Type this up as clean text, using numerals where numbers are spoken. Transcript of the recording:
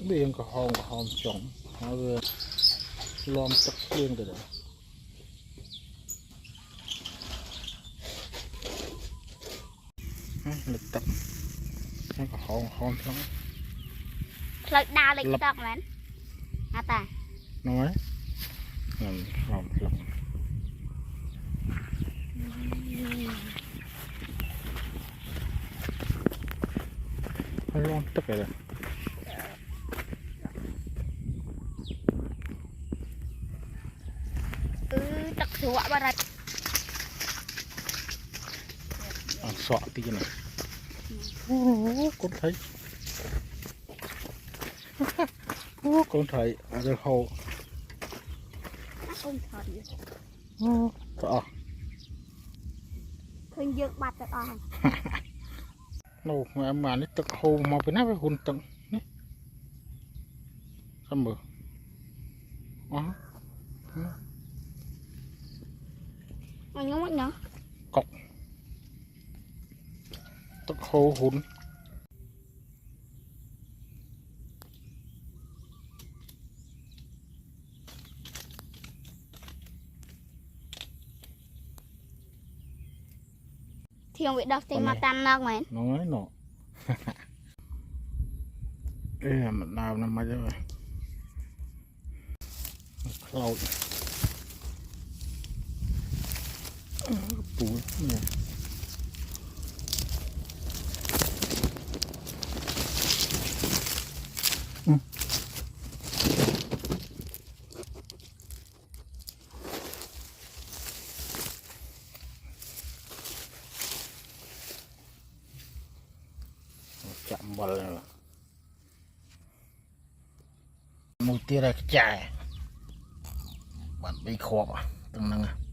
biển có hòm trống nó vừa lom tắc liên từ đó lịch tập nó có hòm trống lịch đào lịch tập mà à ta nói hòm trống nó lom tắc rồi tắc sủa bà rồi sọ tí này con thấy con thấy ở đây hồ ôi trời sọ khuyên dương bạch được rồi đâu mà nó tật hồ mà phải nói với hồn tận sao mở anh nhớ mất nhở cọc tật hồ hồn thì không biết đâu thì mà tan đâu mà nói nọ đây là mặt nào nằm ở đây lâu túi này chạm vào này mùi tia là chài bạn bị khổ từng năng